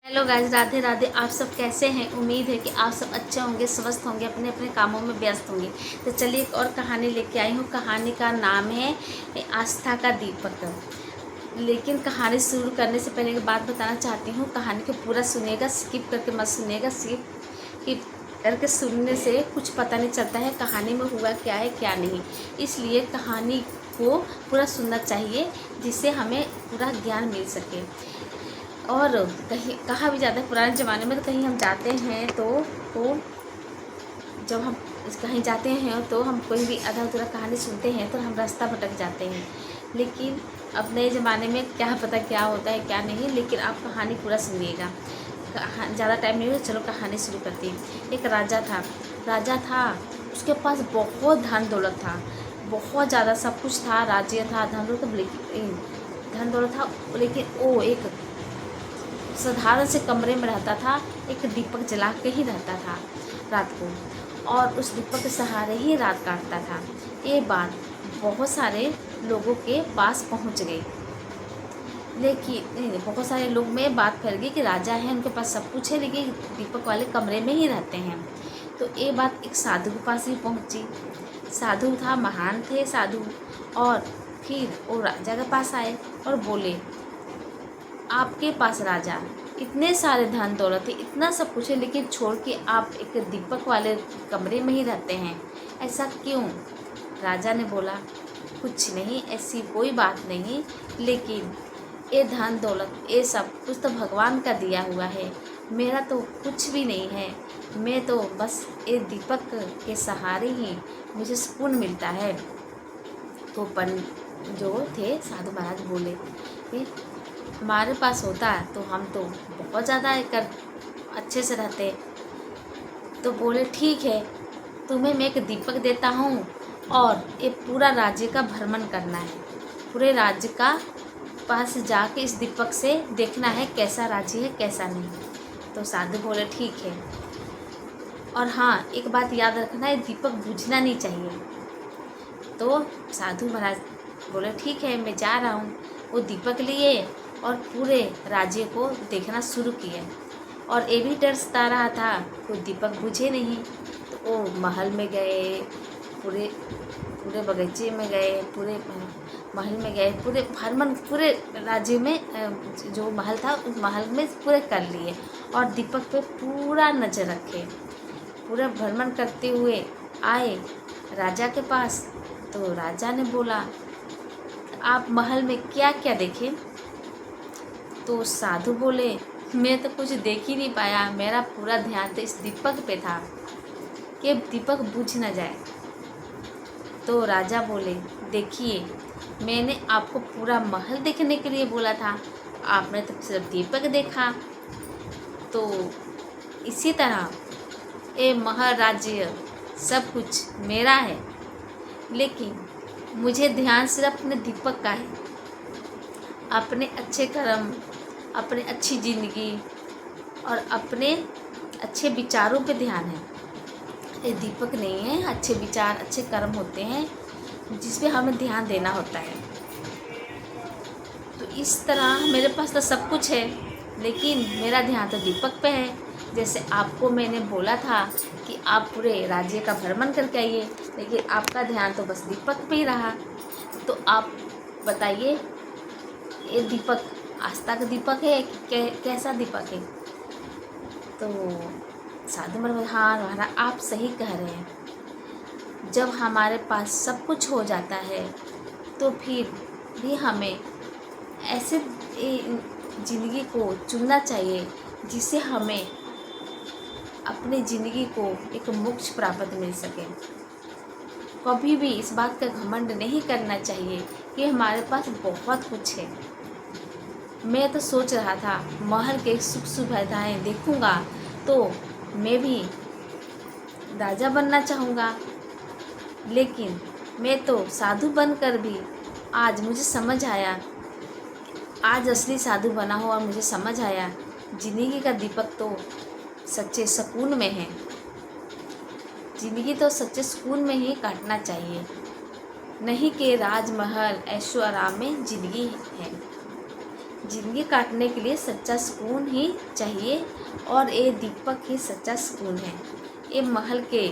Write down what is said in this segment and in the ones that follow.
Hello guys, Radhe Radhe. आप सब कैसे हैं? उम्मीद है कि आप सब अच्छे होंगे, स्वस्थ होंगे, अपने अपने कामों में व्यस्त होंगे। तो चलिए एक और कहानी लेके आई हूँ। कहानी का नाम है आस्था का दीपक। लेकिन कहानी शुरू करने से पहले एक बात बताना चाहती हूँ। कहानी को पूरा सुनिएगा, स्किप करके मत सुनिएगा। स्किप करके सुनने से कुछ पता नहीं चलता है कहानी में हुआ क्या है क्या नहीं। इसलिए कहानी को पूरा सुनना चाहिए, जिससे हमें पूरा ज्ञान मिल सके। और कहीं कहा भी जाता है पुराने ज़माने में, तो कहीं हम जाते हैं तो जब हम कहीं जाते हैं तो हम कोई भी आधा अधूरा कहानी सुनते हैं तो हम रास्ता भटक जाते हैं। लेकिन अब नए ज़माने में क्या पता क्या होता है क्या नहीं, लेकिन आप कहानी पूरा सुनिएगा। ज़्यादा टाइम नहीं हो, चलो कहानी शुरू करती हैं। एक राजा था, उसके पास बहुत धन दौलत था, बहुत ज़्यादा सब कुछ था, राज्य था, धन दौलत था। लेकिन वो एक साधारण से कमरे में रहता था, एक दीपक जला के ही रहता था रात को, और उस दीपक के सहारे ही रात काटता था। ये बात बहुत सारे लोगों के पास पहुंच गई, लेकिन बहुत सारे लोग में बात फैल गई कि राजा है, उनके पास सब कुछ है, लेकिन दीपक वाले कमरे में ही रहते हैं। तो ये बात एक साधु के पास भी पहुंची। साधु था, महान थे साधु, और फिर वो राजा के पास आए और बोले, आपके पास राजा इतने सारे धन दौलत है, इतना सब कुछ है, लेकिन छोड़ के आप एक दीपक वाले कमरे में ही रहते हैं, ऐसा क्यों? राजा ने बोला, कुछ नहीं, ऐसी कोई बात नहीं, लेकिन ये धन दौलत ये सब कुछ तो भगवान का दिया हुआ है, मेरा तो कुछ भी नहीं है। मैं तो बस ये दीपक के सहारे ही मुझे सुकून मिलता है। तो जो थे साधु महाराज बोले कि हमारे पास होता तो हम तो बहुत ज़्यादा कर अच्छे से रहते। तो बोले, ठीक है, तुम्हें मैं एक दीपक देता हूँ, और ये पूरा राज्य का भ्रमण करना है, पूरे राज्य का पास जाके इस दीपक से देखना है कैसा राज्य है कैसा नहीं। तो साधु बोले, ठीक है, और हाँ, एक बात याद रखना, ये दीपक बुझना नहीं चाहिए। तो साधु महाराज बोले, ठीक है, मैं जा रहा हूँ। वो दीपक लिए और पूरे राज्य को देखना शुरू किया, और ये भी डर सता रहा था कोई दीपक बुझे नहीं। तो वो महल में गए, पूरे पूरे बगीचे में गए, पूरे महल में गए, पूरे भ्रमण पूरे राज्य में जो महल था उस महल में पूरे कर लिए, और दीपक पे पूरा नज़र रखे। पूरा भ्रमण करते हुए आए राजा के पास। तो राजा ने बोला, आप महल में क्या क्या देखे? तो साधु बोले, मैं तो कुछ देख ही नहीं पाया, मेरा पूरा ध्यान तो इस दीपक पे था कि दीपक बुझ न जाए। तो राजा बोले, देखिए, मैंने आपको पूरा महल देखने के लिए बोला था, आपने तो सिर्फ दीपक देखा। तो इसी तरह ये महल राज्य सब कुछ मेरा है, लेकिन मुझे ध्यान सिर्फ अपने दीपक का है। अपने अच्छे कर्म, अपने अच्छी ज़िंदगी और अपने अच्छे विचारों पे ध्यान है। ये दीपक नहीं है, अच्छे विचार अच्छे कर्म होते हैं जिस पे हमें ध्यान देना होता है। तो इस तरह मेरे पास तो सब कुछ है, लेकिन मेरा ध्यान तो दीपक पे है। जैसे आपको मैंने बोला था कि आप पूरे राज्य का भ्रमण करके आइए, लेकिन आपका ध्यान तो बस दीपक पे ही रहा। तो आप बताइए, ये दीपक आस्था का दीपक है कि कैसा दीपक है? तो साधु महाराज, हाँ महाराज, आप सही कह रहे हैं। जब हमारे पास सब कुछ हो जाता है तो फिर भी हमें ऐसे ज़िंदगी को चुनना चाहिए जिससे हमें अपनी ज़िंदगी को एक मोक्ष प्राप्त मिल सके। कभी भी इस बात का घमंड नहीं करना चाहिए कि हमारे पास बहुत कुछ है। मैं तो सोच रहा था महल के सुख सुविधाएं देखूंगा तो मैं भी राजा बनना चाहूँगा, लेकिन मैं तो साधु बनकर भी आज मुझे समझ आया, आज असली साधु बना हो और मुझे समझ आया ज़िंदगी का दीपक तो सच्चे सुकून में है। ज़िंदगी तो सच्चे सुकून में ही काटना चाहिए, नहीं कि राजमहल ऐशो आराम में ज़िंदगी है। ज़िंदगी काटने के लिए सच्चा सुकून ही चाहिए और ये दीपक ही सच्चा सुकून है। ये महल के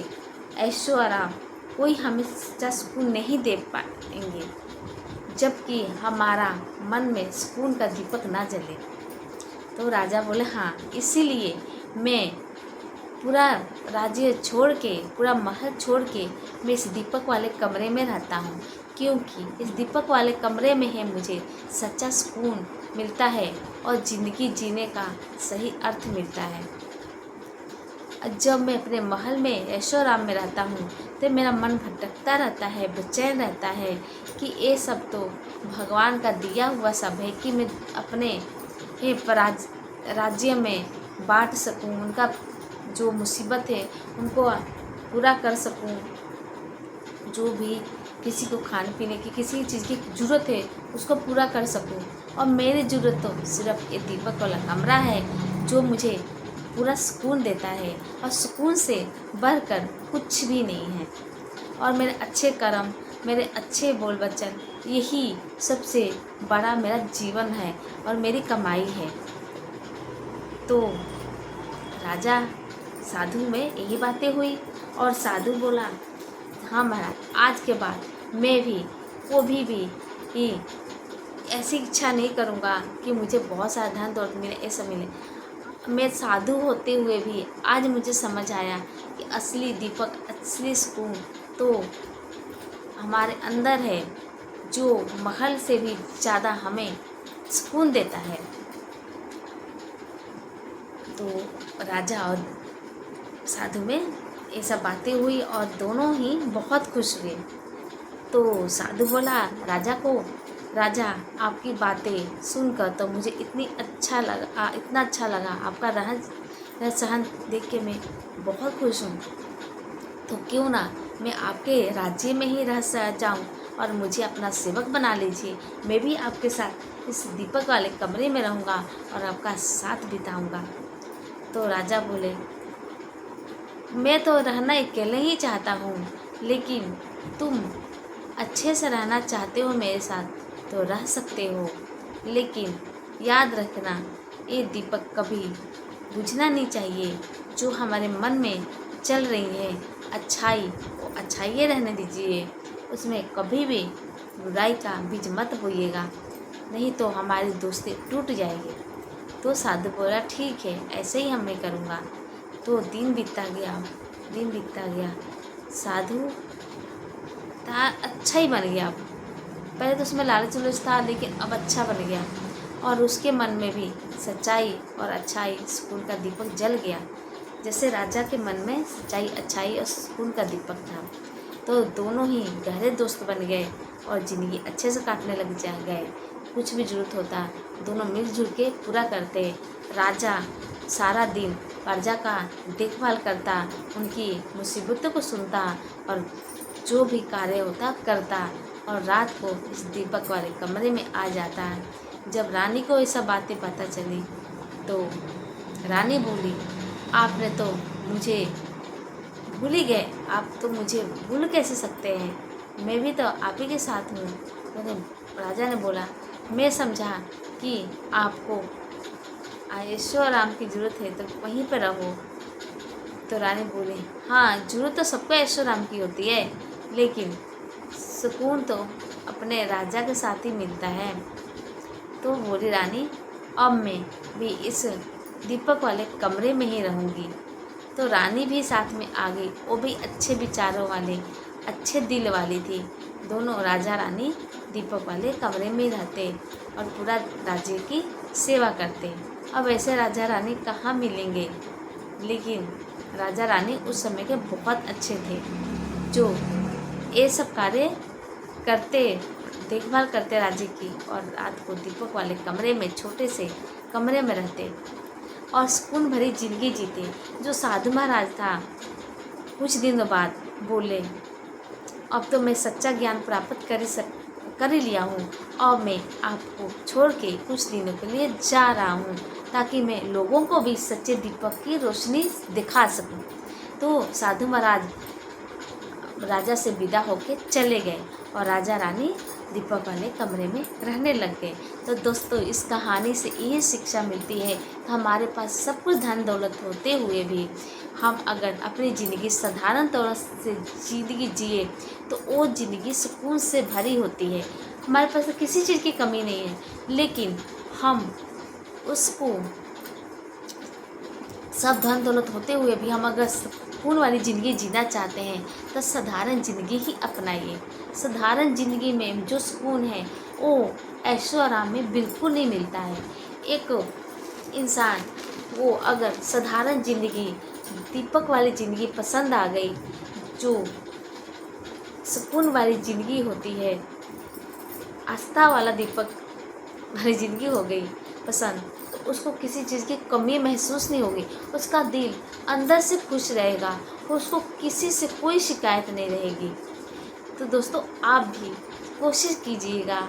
ऐशो आराम कोई हमें सच्चा सुकून नहीं दे पाएंगे जबकि हमारा मन में सुकून का दीपक ना जले। तो राजा बोले हाँ, इसीलिए मैं पूरा राज्य छोड़ के, पूरा महल छोड़ के मैं इस दीपक वाले कमरे में रहता हूँ, क्योंकि इस दीपक वाले कमरे में है मुझे सच्चा सुकून मिलता है और ज़िंदगी जीने का सही अर्थ मिलता है। जब मैं अपने महल में ऐशोआराम में रहता हूँ तो मेरा मन भटकता रहता है, बेचैन रहता है कि ये सब तो भगवान का दिया हुआ सब है कि मैं अपने राज्य में बांट सकूँ, उनका जो मुसीबत है उनको पूरा कर सकूँ, जो भी किसी को खाने पीने की किसी चीज़ की ज़रूरत है उसको पूरा कर सकूँ। और मेरी ज़रूरत तो सिर्फ ये दीपक वाला कमरा है जो मुझे पूरा सुकून देता है और सुकून से बढ़कर कुछ भी नहीं है। और मेरे अच्छे कर्म, मेरे अच्छे बोल वचन, यही सबसे बड़ा मेरा जीवन है और मेरी कमाई है। तो राजा साधु में यही बातें हुई और साधु बोला हाँ महाराज, आज के बाद मैं भी कभी भी ऐसी इच्छा नहीं करूँगा कि मुझे बहुत सारा धन दौलत मिले, ऐसा मिले। मैं साधु होते हुए भी आज मुझे समझ आया कि असली दीपक, असली सुकून तो हमारे अंदर है, जो महल से भी ज़्यादा हमें सुकून देता है। तो राजा और साधु में ये सब बातें हुई और दोनों ही बहुत खुश हुए। तो साधु बोला राजा को, राजा आपकी बातें सुनकर तो मुझे इतना अच्छा लगा, आपका रहन सहन देख के मैं बहुत खुश हूँ। तो क्यों ना मैं आपके राज्य में ही रह जाऊँ और मुझे अपना सेवक बना लीजिए। मैं भी आपके साथ इस दीपक वाले कमरे में रहूँगा और आपका साथ बिताऊँगा। तो राजा बोले मैं तो रहना अकेले ही चाहता हूँ, लेकिन तुम अच्छे से रहना चाहते हो मेरे साथ तो रह सकते हो, लेकिन याद रखना ये दीपक कभी बुझना नहीं चाहिए। जो हमारे मन में चल रही है अच्छाई, वो अच्छाई रहने दीजिए, उसमें कभी भी बुराई का बीज मत बोइएगा, नहीं तो हमारी दोस्ती टूट जाएगी। तो साधु बोला ठीक है, ऐसे ही मैं करूँगा। तो दिन बीतता गया, साधु था अच्छा ही बन गया। पहले तो उसमें लालच था, लेकिन अब अच्छा बन गया और उसके मन में भी सच्चाई और अच्छाई, सुकून का दीपक जल गया। जैसे राजा के मन में सच्चाई, अच्छाई और सुकून का दीपक था। तो दोनों ही गहरे दोस्त बन गए और ज़िंदगी अच्छे से काटने लग गए। कुछ भी ज़रूरत होता दोनों मिलजुल के पूरा करते। राजा सारा दिन प्रजा का देखभाल करता, उनकी मुसीबतों को सुनता और जो भी कार्य होता करता, और रात को इस दीपक वाले कमरे में आ जाता। जब रानी को ये सब बातें पता चली तो रानी बोली आपने तो मुझे भूल ही गए, आप तो मुझे भूल कैसे सकते हैं, मैं भी तो आप ही के साथ हूँ। तो राजा ने बोला मैं समझा कि आपको ऐशोआराम की ज़रूरत है तो वहीं पर रहो। तो रानी बोली हाँ, ज़रूरत तो सबको ऐशोआराम की होती है, लेकिन सुकून तो अपने राजा के साथ ही मिलता है। तो बोली रानी अब मैं भी इस दीपक वाले कमरे में ही रहूँगी। तो रानी भी साथ में आ गई, वो भी अच्छे विचारों वाले, अच्छे दिल वाली थी। दोनों राजा रानी दीपक वाले कमरे में ही रहते और पूरा राज्य की सेवा करते। अब ऐसे राजा रानी कहाँ मिलेंगे, लेकिन राजा रानी उस समय के बहुत अच्छे थे, जो ये सब कार्य करते, देखभाल करते राज्य की, और रात को दीपक वाले कमरे में, छोटे से कमरे में रहते और सुकून भरी जिंदगी जीते। जो साधु महाराज था कुछ दिनों बाद बोले अब तो मैं सच्चा ज्ञान प्राप्त कर ही लिया हूँ और मैं आपको छोड़ के कुछ दिनों के लिए जा रहा हूँ, ताकि मैं लोगों को भी सच्चे दीपक की रोशनी दिखा सकूँ। तो साधु महाराज राजा से विदा होके चले गए और राजा रानी दीपक वाले कमरे में रहने लग गए। तो दोस्तों इस कहानी से ये शिक्षा मिलती है कि हमारे पास सब कुछ धन दौलत होते हुए भी हम अगर अपनी ज़िंदगी साधारण तौर से ज़िंदगी जिए तो वो ज़िंदगी सुकून से भरी होती है। हमारे पास किसी चीज़ की कमी नहीं है, लेकिन हम उसको सब धन दौलत होते हुए भी हम अगर सुकून वाली ज़िंदगी जीना चाहते हैं तो साधारण ज़िंदगी ही अपनाइए। साधारण ज़िंदगी में जो सुकून है वो ऐशो आराम में बिल्कुल नहीं मिलता है। एक इंसान वो अगर साधारण ज़िंदगी दीपक वाली ज़िंदगी पसंद आ गई, जो सुकून वाली ज़िंदगी होती है, आस्था वाला दीपक वाली ज़िंदगी हो गई पसंद, तो उसको किसी चीज़ की कमी महसूस नहीं होगी। उसका दिल अंदर से खुश रहेगा, उसको किसी से कोई शिकायत नहीं रहेगी। तो दोस्तों आप भी कोशिश कीजिएगा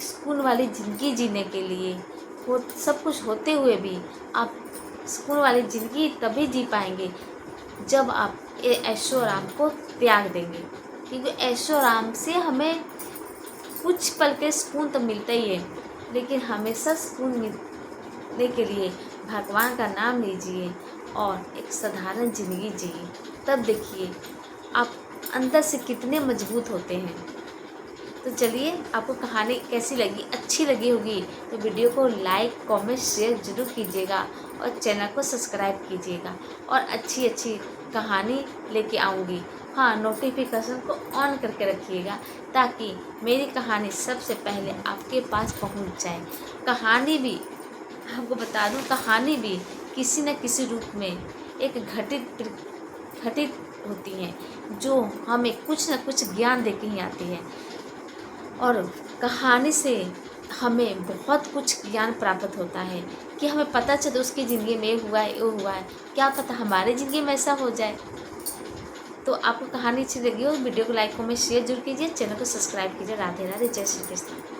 सुकून वाली ज़िंदगी जीने के लिए। हो सब कुछ होते हुए भी आप सुकून वाली ज़िंदगी तभी जी पाएंगे जब आप ये ऐशो आराम को त्याग देंगे, क्योंकि ऐशो आराम से हमें कुछ पल के सुकून तो मिलता ही है, लेकिन हमेशा सुकून मिलने के लिए भगवान का नाम लीजिए और एक साधारण ज़िंदगी जिए। तब देखिए आप अंदर से कितने मजबूत होते हैं। तो चलिए आपको कहानी कैसी लगी, अच्छी लगी होगी तो वीडियो को लाइक कमेंट शेयर ज़रूर कीजिएगा और चैनल को सब्सक्राइब कीजिएगा। और अच्छी अच्छी कहानी लेके आऊँगी। हाँ, नोटिफिकेशन को ऑन करके रखिएगा ताकि मेरी कहानी सबसे पहले आपके पास पहुंच जाए। कहानी भी आपको बता दूं, कहानी भी किसी न किसी रूप में एक घटित होती हैं, जो हमें कुछ न कुछ ज्ञान देके ही आती है। और कहानी से हमें बहुत कुछ ज्ञान प्राप्त होता है कि हमें पता चले उसकी ज़िंदगी में ये हुआ है, वो हुआ है, क्या पता हमारे ज़िंदगी में ऐसा हो जाए। तो आपको कहानी अच्छी लगी हो वीडियो को लाइक कमेंट शेयर जरूर कीजिए, चैनल को सब्सक्राइब कीजिए। राधे राधे, जय श्री कृष्ण।